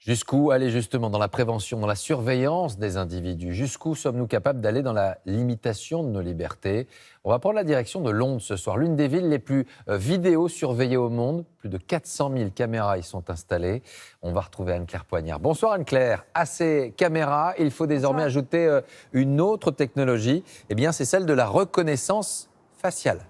Jusqu'où aller justement dans la prévention, dans la surveillance des individus? Jusqu'où sommes-nous capables d'aller dans la limitation de nos libertés? On va prendre la direction de Londres ce soir, l'une des villes les plus vidéo surveillées au monde. Plus de 400 000 caméras y sont installées. On va retrouver Anne-Claire Poignard. Bonsoir Anne-Claire. À ces caméras, il faut désormais ajouter une autre technologie. Eh bien, c'est celle de la reconnaissance faciale.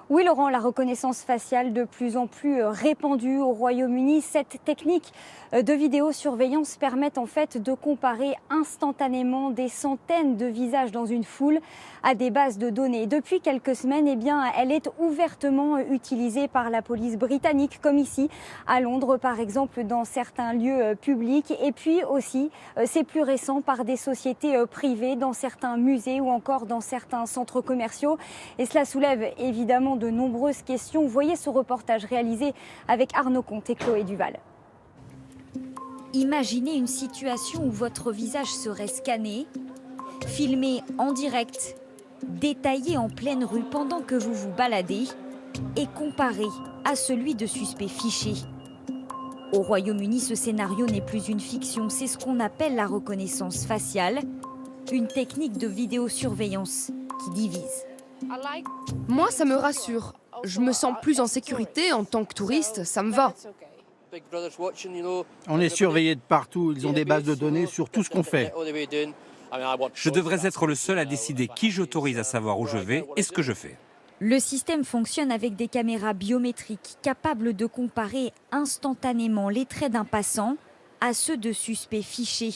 Oui Laurent, la reconnaissance faciale de plus en plus répandue au Royaume-Uni. Cette technique de vidéosurveillance permet en fait de comparer instantanément des centaines de visages dans une foule à des bases de données. Depuis quelques semaines, eh bien, elle est ouvertement utilisée par la police britannique, comme ici à Londres par exemple, dans certains lieux publics. Et puis aussi, c'est plus récent, par des sociétés privées, dans certains musées ou encore dans certains centres commerciaux. Et cela soulève évidemment de nombreuses questions. Voyez ce reportage réalisé avec Arnaud Comte et Chloé Duval. Imaginez une situation où votre visage serait scanné, filmé en direct, détaillé en pleine rue pendant que vous vous baladez et comparé à celui de suspects fichés. Au Royaume-Uni, ce scénario n'est plus une fiction, c'est ce qu'on appelle la reconnaissance faciale, une technique de vidéosurveillance qui divise. Moi, ça me rassure. Je me sens plus en sécurité en tant que touriste, ça me va. On est surveillé de partout, ils ont des bases de données sur tout ce qu'on fait. Je devrais être le seul à décider qui j'autorise à savoir où je vais et ce que je fais. Le système fonctionne avec des caméras biométriques capables de comparer instantanément les traits d'un passant à ceux de suspects fichés.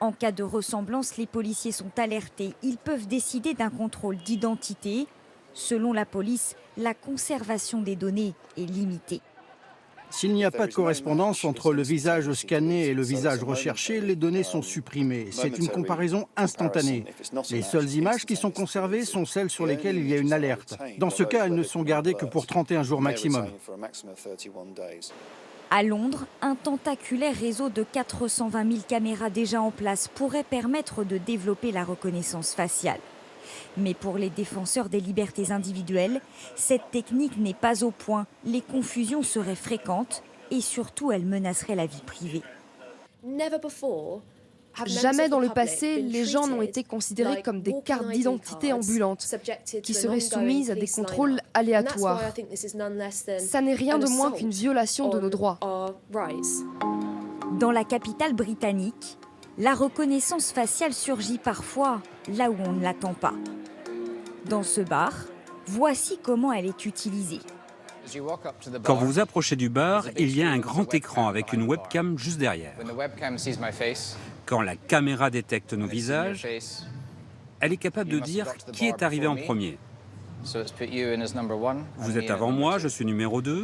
En cas de ressemblance, les policiers sont alertés. Ils peuvent décider d'un contrôle d'identité. Selon la police, la conservation des données est limitée. S'il n'y a pas de correspondance entre le visage scanné et le visage recherché, les données sont supprimées. C'est une comparaison instantanée. Les seules images qui sont conservées sont celles sur lesquelles il y a une alerte. Dans ce cas, elles ne sont gardées que pour 31 jours maximum. À Londres, un tentaculaire réseau de 420 000 caméras déjà en place pourrait permettre de développer la reconnaissance faciale. Mais pour les défenseurs des libertés individuelles, cette technique n'est pas au point. Les confusions seraient fréquentes et surtout, elles menaceraient la vie privée. Jamais dans le passé, les gens n'ont été considérés comme des cartes d'identité ambulantes qui seraient soumises à des contrôles aléatoires. Ça n'est rien de moins qu'une violation de nos droits. Dans la capitale britannique, la reconnaissance faciale surgit parfois là où on ne l'attend pas. Dans ce bar, voici comment elle est utilisée. Quand vous vous approchez du bar, il y a un grand écran avec une webcam juste derrière. Quand la caméra détecte nos visages, elle est capable de dire qui est arrivé en premier. Vous êtes avant moi, je suis numéro 2.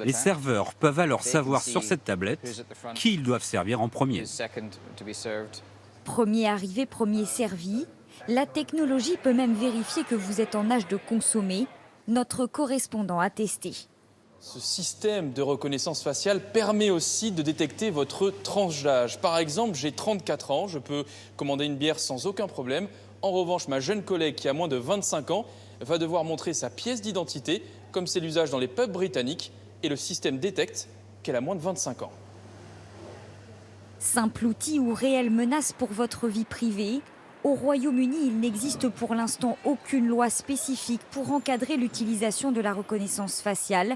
Les serveurs peuvent alors savoir sur cette tablette qui ils doivent servir en premier. Premier arrivé, premier servi. La technologie peut même vérifier que vous êtes en âge de consommer. Notre correspondant a testé. Ce système de reconnaissance faciale permet aussi de détecter votre tranche d'âge. Par exemple, j'ai 34 ans, je peux commander une bière sans aucun problème. En revanche, ma jeune collègue qui a moins de 25 ans va devoir montrer sa pièce d'identité, comme c'est l'usage dans les pubs britanniques, et le système détecte qu'elle a moins de 25 ans. Simple outil ou réelle menace pour votre vie privée? Au Royaume-Uni, il n'existe pour l'instant aucune loi spécifique pour encadrer l'utilisation de la reconnaissance faciale.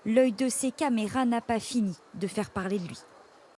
L'œil de ces caméras n'a pas fini de faire parler de lui.